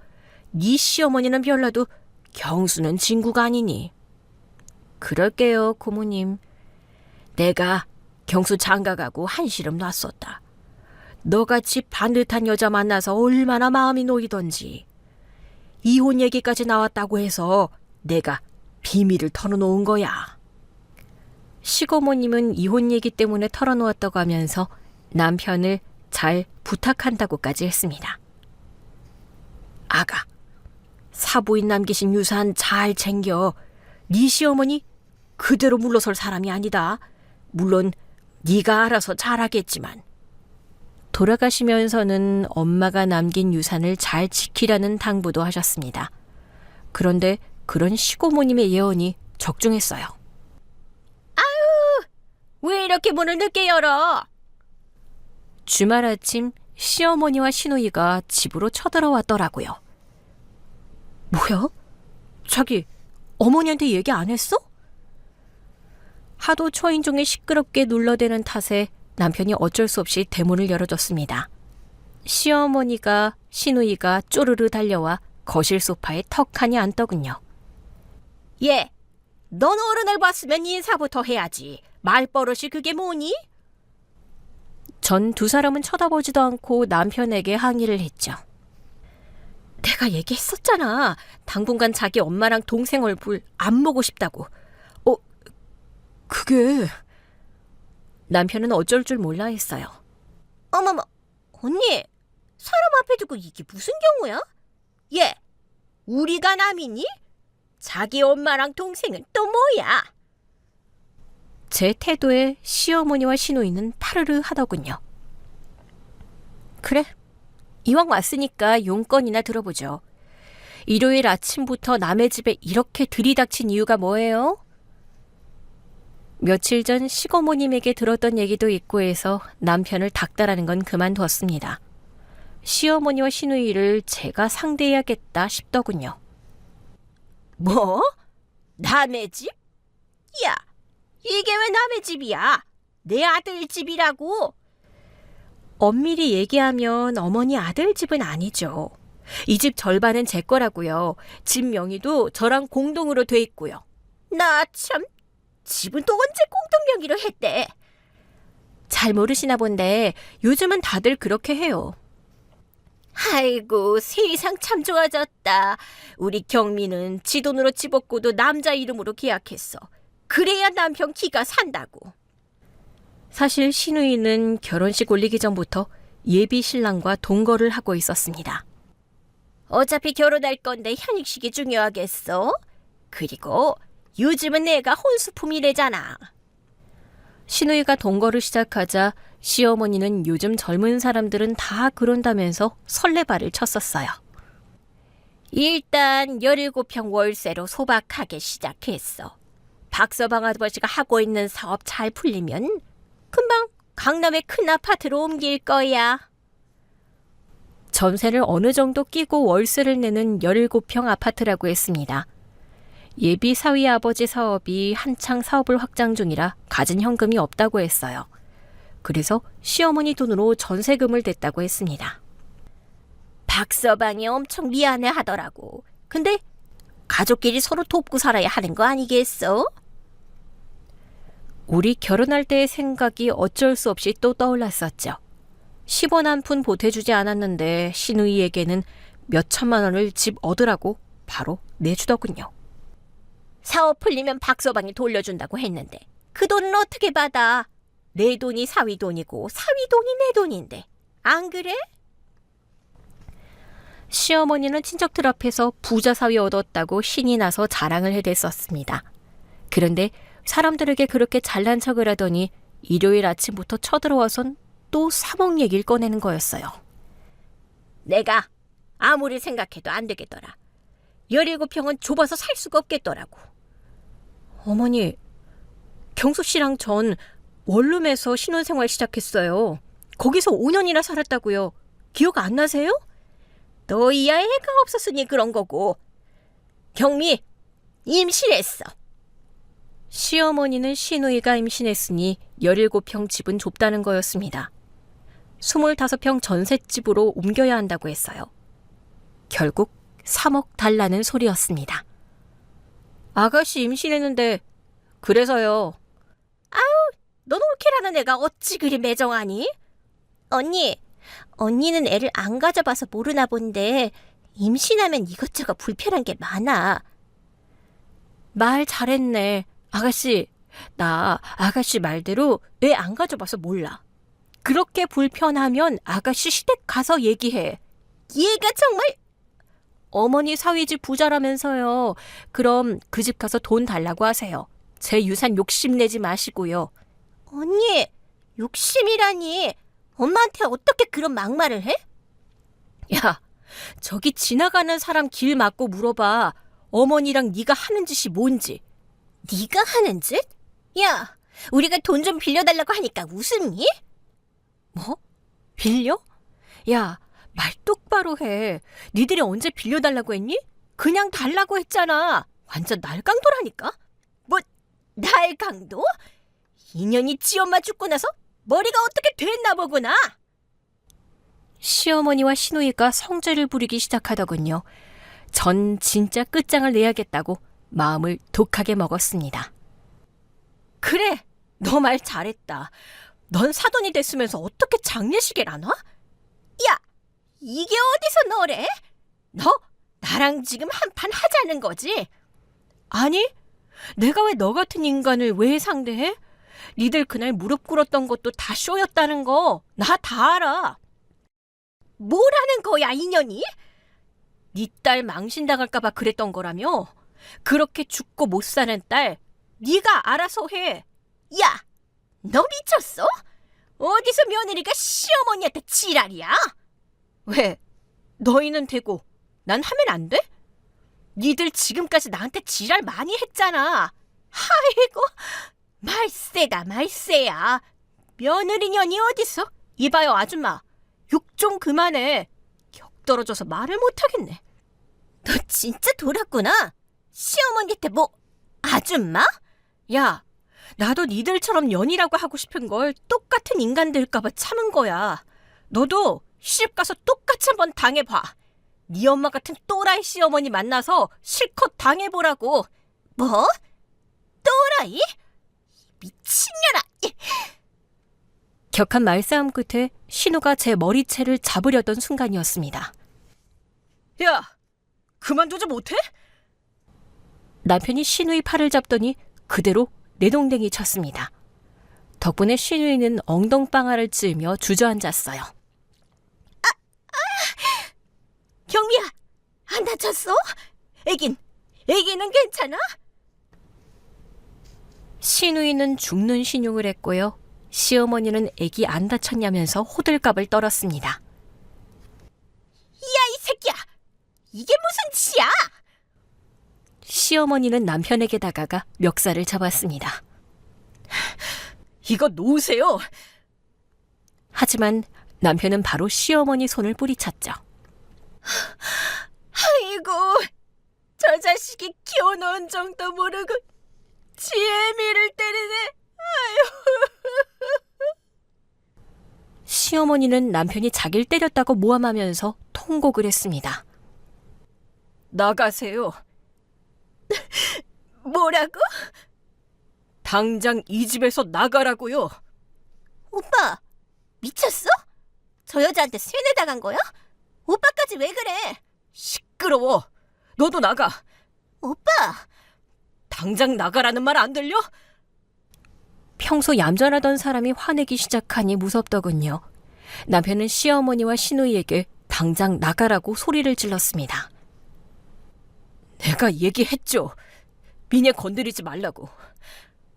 네 시어머니는 별나도 경수는 친구가 아니니. 그럴게요, 고모님. 내가 경수 장가가고 한시름 놨었다. 너같이 반듯한 여자 만나서 얼마나 마음이 놓이던지. 이혼 얘기까지 나왔다고 해서 내가 비밀을 털어놓은 거야. 시고모님은 이혼 얘기 때문에 털어놓았다고 하면서 남편을 잘 부탁한다고까지 했습니다. 아가, 사부인 남기신 유산 잘 챙겨. 네 시어머니 그대로 물러설 사람이 아니다. 물론 네가 알아서 잘하겠지만. 돌아가시면서는 엄마가 남긴 유산을 잘 지키라는 당부도 하셨습니다. 그런데 그런 시고모님의 예언이 적중했어요. 왜 이렇게 문을 늦게 열어? 주말 아침 시어머니와 시누이가 집으로 쳐들어왔더라고요. 뭐야? 자기 어머니한테 얘기 안 했어? 하도 초인종에 시끄럽게 눌러대는 탓에 남편이 어쩔 수 없이 대문을 열어줬습니다. 시어머니가 시누이가 쪼르르 달려와 거실 소파에 턱하니 앉더군요. 예, 넌 어른을 봤으면 인사부터 해야지. 말버릇이 그게 뭐니? 전 두 사람은 쳐다보지도 않고 남편에게 항의를 했죠. 내가 얘기했었잖아. 당분간 자기 엄마랑 동생 얼굴 안 보고 싶다고. 그게... 남편은 어쩔 줄 몰라 했어요. 어머머, 언니, 사람 앞에 두고 이게 무슨 경우야? 예, 우리가 남이니? 자기 엄마랑 동생은 또 뭐야? 제 태도에 시어머니와 시누이는 파르르 하더군요. 그래, 이왕 왔으니까 용건이나 들어보죠. 일요일 아침부터 남의 집에 이렇게 들이닥친 이유가 뭐예요? 며칠 전 시고모님에게 들었던 얘기도 있고 해서 남편을 닥달하는 건 그만두었습니다. 시어머니와 시누이를 제가 상대해야겠다 싶더군요. 뭐? 남의 집? 야, 이게 왜 남의 집이야? 내 아들 집이라고. 엄밀히 얘기하면 어머니 아들 집은 아니죠. 이 집 절반은 제 거라고요. 집 명의도 저랑 공동으로 돼 있고요. 나 참, 집은 또 언제 공동명의로 했대? 잘 모르시나 본데 요즘은 다들 그렇게 해요. 아이고, 세상 참 좋아졌다. 우리 경미는 지 돈으로 집 얻고도 남자 이름으로 계약했어. 그래야 남편 기가 산다고. 사실 시누이는 결혼식 올리기 전부터 예비 신랑과 동거를 하고 있었습니다. 어차피 결혼할 건데 현익식이 중요하겠어? 그리고 요즘은 내가 혼수품이래잖아. 시누이가 동거를 시작하자 시어머니는 요즘 젊은 사람들은 다 그런다면서 설레발을 쳤었어요. 일단 17평 월세로 소박하게 시작했어. 박서방 아버지가 하고 있는 사업 잘 풀리면 금방 강남의 큰 아파트로 옮길 거야. 전세를 어느 정도 끼고 월세를 내는 17평 아파트라고 했습니다. 예비 사위 아버지 사업이 한창 사업을 확장 중이라 가진 현금이 없다고 했어요. 그래서 시어머니 돈으로 전세금을 댔다고 했습니다. 박서방이 엄청 미안해 하더라고. 근데 가족끼리 서로 돕고 살아야 하는 거 아니겠어? 우리 결혼할 때의 생각이 어쩔 수 없이 또 떠올랐었죠. 10원 한 푼 보태주지 않았는데 시누이에게는 몇 천만 원을 집 얻으라고 바로 내주더군요. 사업 풀리면 박서방이 돌려준다고 했는데 그 돈은 어떻게 받아? 내 돈이 사위 돈이고 사위 돈이 내 돈인데. 안 그래? 시어머니는 친척들 앞에서 부자 사위 얻었다고 신이 나서 자랑을 해댔었습니다. 그런데 사람들에게 그렇게 잘난 척을 하더니 일요일 아침부터 쳐들어와선 또 3억 얘기를 꺼내는 거였어요. 내가 아무리 생각해도 안 되겠더라. 17평은 좁아서 살 수가 없겠더라고. 어머니, 경수 씨랑 전 원룸에서 신혼생활 시작했어요. 거기서 5년이나 살았다고요. 기억 안 나세요? 너희야 애가 없었으니 그런 거고. 경미, 임신했어. 시어머니는 시누이가 임신했으니 17평 집은 좁다는 거였습니다. 25평 전셋집으로 옮겨야 한다고 했어요. 결국 3억 달라는 소리였습니다. 아가씨 임신했는데 그래서요. 넌 올케라는 애가 어찌 그리 매정하니? 언니는 애를 안 가져봐서 모르나 본데 임신하면 이것저것 불편한 게 많아. 말 잘했네. 아가씨, 나 아가씨 말대로 애 안 가져봐서 몰라. 그렇게 불편하면 아가씨 시댁 가서 얘기해. 얘가 정말 어머니 사위집 부자라면서요. 그럼 그 집 가서 돈 달라고 하세요. 제 유산 욕심내지 마시고요. 언니 욕심이라니. 엄마한테 어떻게 그런 막말을 해? 야, 저기 지나가는 사람 길 막고 물어봐. 어머니랑 네가 하는 짓이 뭔지. 네가 하는 짓? 야, 우리가 돈 좀 빌려달라고 하니까 웃음니? 뭐? 빌려? 야, 말 똑바로 해. 니들이 언제 빌려달라고 했니? 그냥 달라고 했잖아. 완전 날강도라니까? 뭐, 날강도? 인연이 지 엄마 죽고 나서 머리가 어떻게 됐나 보구나. 시어머니와 시누이가 성질을 부리기 시작하더군요. 전 진짜 끝장을 내야겠다고 마음을 독하게 먹었습니다. 그래, 너 말 잘했다. 넌 사돈이 됐으면서 어떻게 장례식을 안 와? 야, 이게 어디서 너래? 너 나랑 지금 한판 하자는 거지? 아니, 내가 왜 너 같은 인간을 왜 상대해? 니들 그날 무릎 꿇었던 것도 다 쇼였다는 거 나 다 알아. 뭐라는 거야, 인연이? 니 딸 망신당할까 봐 그랬던 거라며? 그렇게 죽고 못 사는 딸 네가 알아서 해. 야, 너 미쳤어? 어디서 며느리가 시어머니한테 지랄이야? 왜? 너희는 되고 난 하면 안 돼? 니들 지금까지 나한테 지랄 많이 했잖아. 아이고, 말세다 말세야. 며느리년이 어딨어? 이봐요 아줌마, 욕 좀 그만해. 격 떨어져서 말을 못하겠네. 너 진짜 돌았구나. 시어머니한테 뭐 아줌마? 야, 나도 니들처럼 연이라고 하고 싶은 걸 똑같은 인간 될까봐 참은 거야. 너도 시집 가서 똑같이 한번 당해봐. 네 엄마 같은 또라이 시어머니 만나서 실컷 당해보라고. 뭐? 또라이? 미친년아! 격한 말싸움 끝에 신우가 제 머리채를 잡으려던 순간이었습니다. 야, 그만두지 못해? 남편이 신우의 팔을 잡더니 그대로 내동댕이 쳤습니다. 덕분에 신우이는 엉덩방아를 찌으며 주저앉았어요. 경미야, 안 다쳤어? 애기는 괜찮아? 신우이는 죽는 신용을 했고요. 시어머니는 애기 안 다쳤냐면서 호들갑을 떨었습니다. 야, 이 새끼야! 이게 무슨 짓이야? 시어머니는 남편에게 다가가 멱살을 잡았습니다. 이거 놓으세요. 하지만 남편은 바로 시어머니 손을 뿌리쳤죠. 아이고, 저 자식이 키워놓은 정도 모르고 지의 미를 때리네. 시어머니는 남편이 자기를 때렸다고 모함하면서 통곡을 했습니다. 나가세요. 뭐라고? 당장 이 집에서 나가라고요. 오빠, 미쳤어? 저 여자한테 세뇌당한 거야? 오빠까지 왜 그래? 시끄러워. 너도 나가. 오빠! 당장 나가라는 말 안 들려? 평소 얌전하던 사람이 화내기 시작하니 무섭더군요. 남편은 시어머니와 시누이에게 당장 나가라고 소리를 질렀습니다. 내가 얘기했죠. 미녀 건드리지 말라고.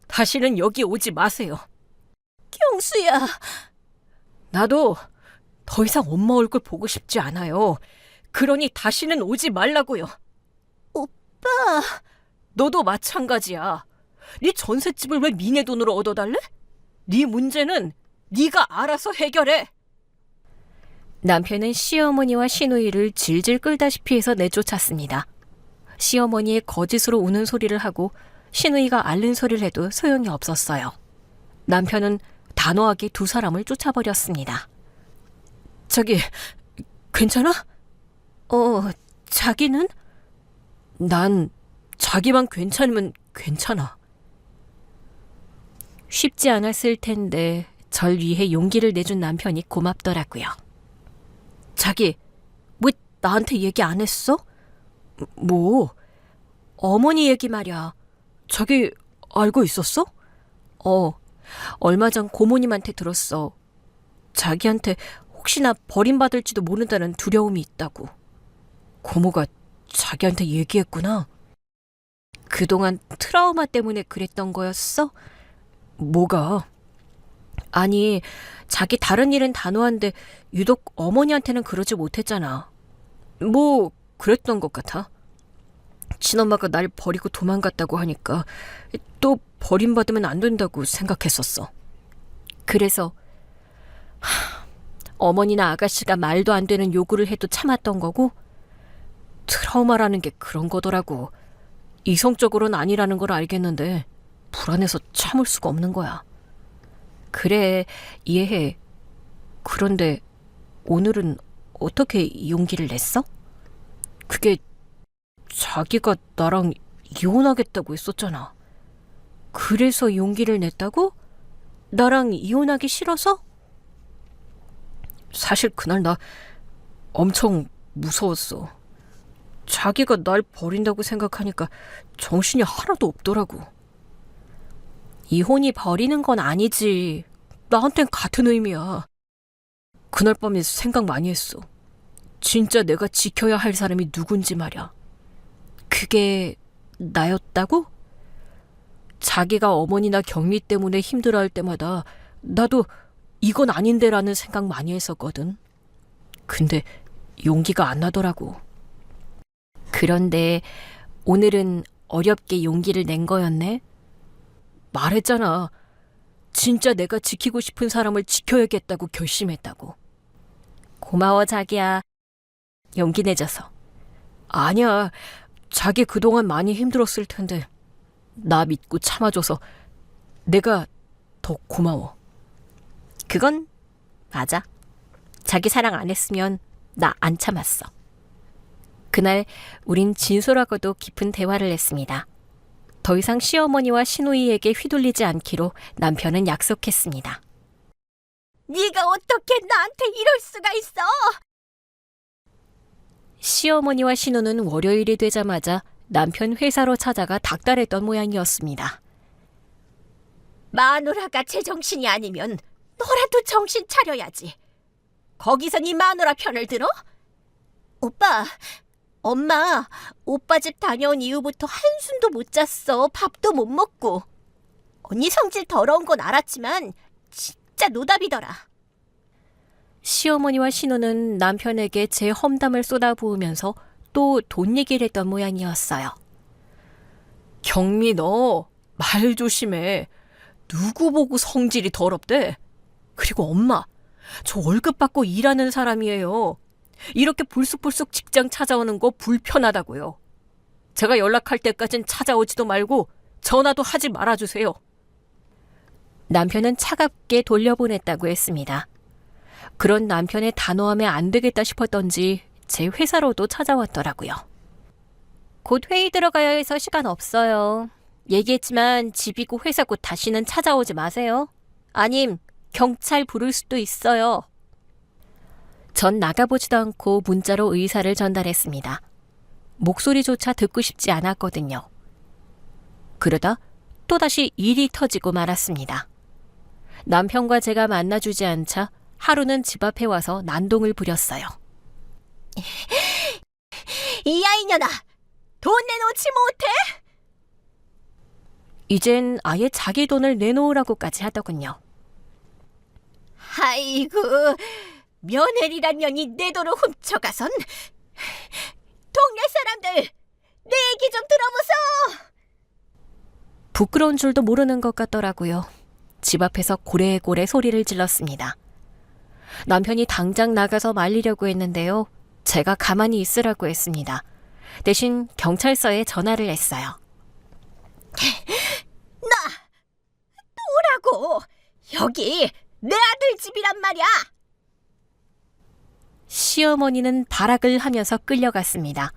다시는 여기 오지 마세요. 경수야. 나도 더 이상 엄마 얼굴 보고 싶지 않아요. 그러니 다시는 오지 말라고요. 오빠. 너도 마찬가지야. 네 전셋집을 왜 미네 돈으로 얻어달래? 네 문제는 네가 알아서 해결해. 남편은 시어머니와 시누이를 질질 끌다시피 해서 내쫓았습니다. 시어머니의 거짓으로 우는 소리를 하고 시누이가 앓는 소리를 해도 소용이 없었어요. 남편은 단호하게 두 사람을 쫓아버렸습니다. 자기, 괜찮아? 자기는? 난 자기만 괜찮으면 괜찮아. 쉽지 않았을 텐데 절 위해 용기를 내준 남편이 고맙더라고요. 자기, 왜 나한테 얘기 안 했어? 뭐? 어머니 얘기 말이야. 자기 알고 있었어? 얼마 전 고모님한테 들었어. 자기한테 혹시나 버림받을지도 모른다는 두려움이 있다고. 고모가 자기한테 얘기했구나. 그동안 트라우마 때문에 그랬던 거였어? 뭐가? 아니, 자기 다른 일은 단호한데 유독 어머니한테는 그러지 못했잖아. 뭐 그랬던 것 같아. 친엄마가 날 버리고 도망갔다고 하니까 또 버림받으면 안 된다고 생각했었어. 그래서 어머니나 아가씨가 말도 안 되는 요구를 해도 참았던 거고, 트라우마라는 게 그런 거더라고. 이성적으로는 아니라는 걸 알겠는데 불안해서 참을 수가 없는 거야. 그래, 이해해. 그런데 오늘은 어떻게 용기를 냈어? 그게 자기가 나랑 이혼하겠다고 했었잖아. 그래서 용기를 냈다고? 나랑 이혼하기 싫어서? 사실 그날 나 엄청 무서웠어. 자기가 날 버린다고 생각하니까 정신이 하나도 없더라고. 이혼이 버리는 건 아니지. 나한텐 같은 의미야. 그날 밤에 생각 많이 했어. 진짜 내가 지켜야 할 사람이 누군지 말이야. 그게 나였다고? 자기가 어머니나 경미 때문에 힘들어할 때마다 나도 이건 아닌데라는 생각 많이 했었거든. 근데 용기가 안 나더라고. 그런데 오늘은 어렵게 용기를 낸 거였네. 말했잖아. 진짜 내가 지키고 싶은 사람을 지켜야겠다고 결심했다고. 고마워, 자기야. 용기 내줘서. 아니야. 자기 그동안 많이 힘들었을 텐데 나 믿고 참아줘서 내가 더 고마워. 그건 맞아. 자기 사랑 안 했으면 나 안 참았어. 그날 우린 진솔하고도 깊은 대화를 했습니다. 더 이상 시어머니와 시누이에게 휘둘리지 않기로 남편은 약속했습니다. 네가 어떻게 나한테 이럴 수가 있어? 시어머니와 시누는 월요일이 되자마자 남편 회사로 찾아가 닥달했던 모양이었습니다. 마누라가 제정신이 아니면 너라도 정신 차려야지. 거기서 네 마누라 편을 들어? 오빠, 엄마, 오빠 집 다녀온 이후부터 한숨도 못 잤어. 밥도 못 먹고. 언니 성질 더러운 건 알았지만 진짜 노답이더라. 시어머니와 시누는 남편에게 제 험담을 쏟아부으면서 또 돈 얘기를 했던 모양이었어요. 경미, 너 말 조심해. 누구 보고 성질이 더럽대? 그리고 엄마, 저 월급 받고 일하는 사람이에요. 이렇게 불쑥불쑥 직장 찾아오는 거 불편하다고요. 제가 연락할 때까진 찾아오지도 말고 전화도 하지 말아주세요. 남편은 차갑게 돌려보냈다고 했습니다. 그런 남편의 단호함에 안 되겠다 싶었던지 제 회사로도 찾아왔더라고요. 곧 회의 들어가야 해서 시간 없어요. 얘기했지만 집이고 회사고 다시는 찾아오지 마세요. 아님 경찰 부를 수도 있어요. 전 나가보지도 않고 문자로 의사를 전달했습니다. 목소리조차 듣고 싶지 않았거든요. 그러다 또다시 일이 터지고 말았습니다. 남편과 제가 만나주지 않자 하루는 집 앞에 와서 난동을 부렸어요. 이 아이년아, 돈 내놓지 못해? 이젠 아예 자기 돈을 내놓으라고까지 하더군요. 아이고, 며느리란 년이 내 돈을 훔쳐가선. 동네 사람들, 내 얘기 좀 들어보소. 부끄러운 줄도 모르는 것 같더라고요. 집 앞에서 고래고래 소리를 질렀습니다. 남편이 당장 나가서 말리려고 했는데요. 제가 가만히 있으라고 했습니다. 대신 경찰서에 전화를 했어요. 뭐라고? 여기 내 아들 집이란 말이야. 시어머니는 발악을 하면서 끌려갔습니다.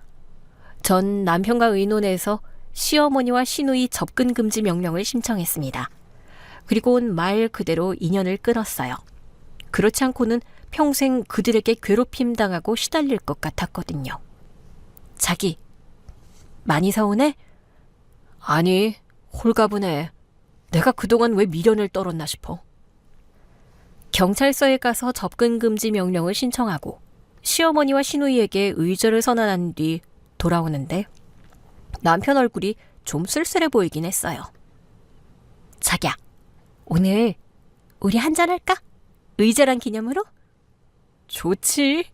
전 남편과 의논해서 시어머니와 시누이 접근 금지 명령을 신청했습니다. 그리고는 말 그대로 인연을 끊었어요. 그렇지 않고는 평생 그들에게 괴롭힘 당하고 시달릴 것 같았거든요. 자기, 많이 서운해? 아니, 홀가분해. 내가 그동안 왜 미련을 떨었나 싶어. 경찰서에 가서 접근 금지 명령을 신청하고 시어머니와 시누이에게 의절을 선언한 뒤 돌아오는데 남편 얼굴이 좀 쓸쓸해 보이긴 했어요. 자기야, 오늘 우리 한잔할까? 의절한 기념으로? 좋지.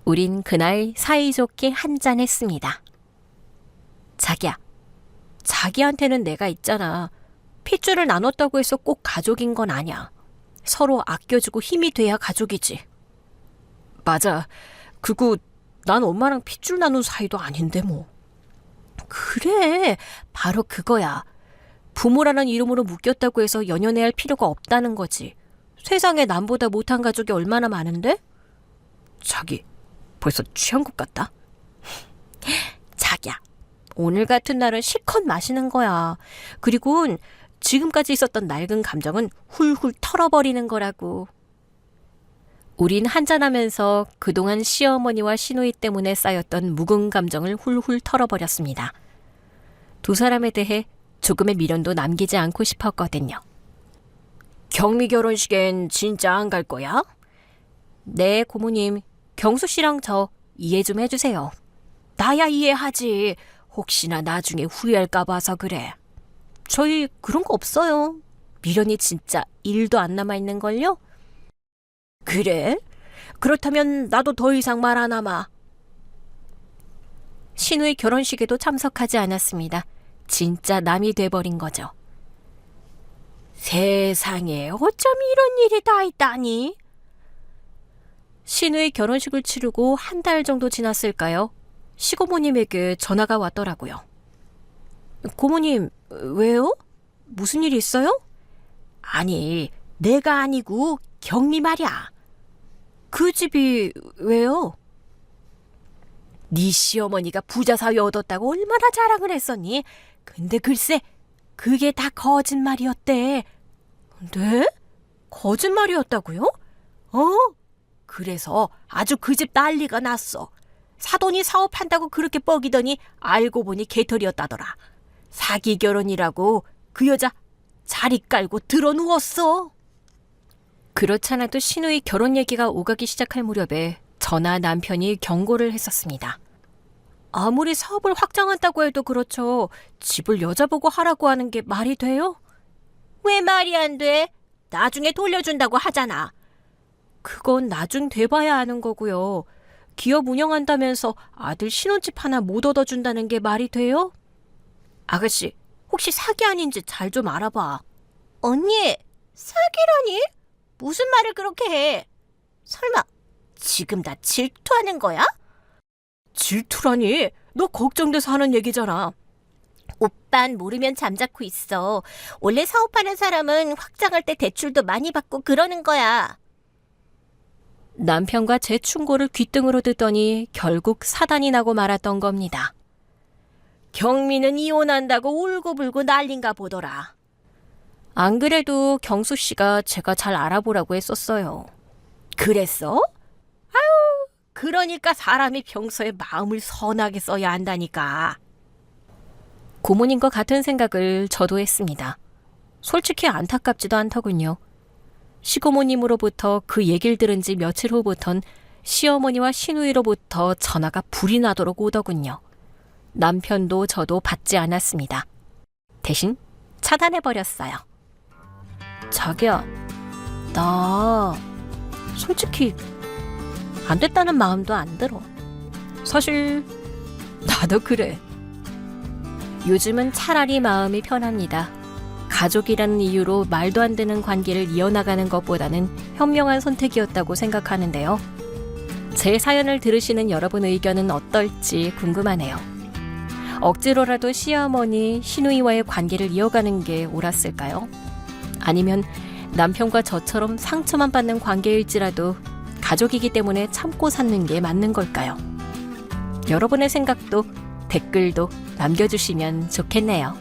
우린 그날 사이좋게 한잔했습니다. 자기야, 자기한테는 내가 있잖아. 핏줄을 나눴다고 해서 꼭 가족인 건 아니야. 서로 아껴주고 힘이 돼야 가족이지. 맞아. 그리고 난 엄마랑 핏줄 나눈 사이도 아닌데 뭐. 그래, 바로 그거야. 부모라는 이름으로 묶였다고 해서 연연해야 할 필요가 없다는 거지. 세상에 남보다 못한 가족이 얼마나 많은데? 자기, 벌써 취한 것 같다. 자기야, 오늘 같은 날은 실컷 마시는 거야. 그리고 지금까지 있었던 낡은 감정은 훌훌 털어버리는 거라고. 우린 한잔하면서 그동안 시어머니와 시누이 때문에 쌓였던 묵은 감정을 훌훌 털어버렸습니다. 두 사람에 대해 조금의 미련도 남기지 않고 싶었거든요. 경미 결혼식엔 진짜 안 갈 거야? 네, 고모님. 경수 씨랑 저 이해 좀 해주세요. 나야 이해하지. 혹시나 나중에 후회할까 봐서 그래. 저희 그런 거 없어요. 미련이 진짜 1도 안 남아있는걸요? 그래? 그렇다면 나도 더 이상 말 안 하마. 시누이 결혼식에도 참석하지 않았습니다. 진짜 남이 돼버린 거죠. 세상에 어쩜 이런 일이 다 있다니? 시누이 결혼식을 치르고 한 달 정도 지났을까요? 시고모님에게 전화가 왔더라고요. 고모님, 왜요? 무슨 일 있어요? 아니, 내가 아니고 경미 말이야. 그 집이 왜요? 네 시어머니가 부자 사위 얻었다고 얼마나 자랑을 했었니? 근데 글쎄, 그게 다 거짓말이었대. 네? 거짓말이었다고요? 그래서 아주 그 집 난리가 났어. 사돈이 사업한다고 그렇게 뻐기더니 알고 보니 개털이었다더라. 사기 결혼이라고 그 여자 자리 깔고 들어 누웠어. 그렇잖아도 시누이 결혼 얘기가 오가기 시작할 무렵에 저나 남편이 경고를 했었습니다. 아무리 사업을 확장한다고 해도 그렇죠. 집을 여자 보고 하라고 하는 게 말이 돼요? 왜 말이 안 돼? 나중에 돌려준다고 하잖아. 그건 나중 돼봐야 아는 거고요. 기업 운영한다면서 아들 신혼집 하나 못 얻어준다는 게 말이 돼요? 아가씨, 혹시 사기 아닌지 잘 좀 알아봐. 언니, 사기라니? 무슨 말을 그렇게 해? 설마 지금 나 질투하는 거야? 질투라니? 너 걱정돼서 하는 얘기잖아. 오빤 모르면 잠자코 있어. 원래 사업하는 사람은 확장할 때 대출도 많이 받고 그러는 거야. 남편과 제 충고를 귓등으로 듣더니 결국 사단이 나고 말았던 겁니다. 경미는 이혼한다고 울고불고 난린가 보더라. 안 그래도 경수 씨가 제가 잘 알아보라고 했었어요. 그랬어? 아유, 그러니까 사람이 평소에 마음을 선하게 써야 한다니까. 고모님과 같은 생각을 저도 했습니다. 솔직히 안타깝지도 않더군요. 시고모님으로부터 그 얘기를 들은 지 며칠 후부턴 시어머니와 시누이로부터 전화가 불이 나도록 오더군요. 남편도 저도 받지 않았습니다. 대신 차단해버렸어요. 자기야, 나 솔직히 안 됐다는 마음도 안 들어. 사실 나도 그래. 요즘은 차라리 마음이 편합니다. 가족이라는 이유로 말도 안 되는 관계를 이어나가는 것보다는 현명한 선택이었다고 생각하는데요. 제 사연을 들으시는 여러분 의견은 어떨지 궁금하네요. 억지로라도 시어머니, 시누이와의 관계를 이어가는 게 옳았을까요? 아니면 남편과 저처럼 상처만 받는 관계일지라도 가족이기 때문에 참고 사는 게 맞는 걸까요? 여러분의 생각도 댓글도 남겨주시면 좋겠네요.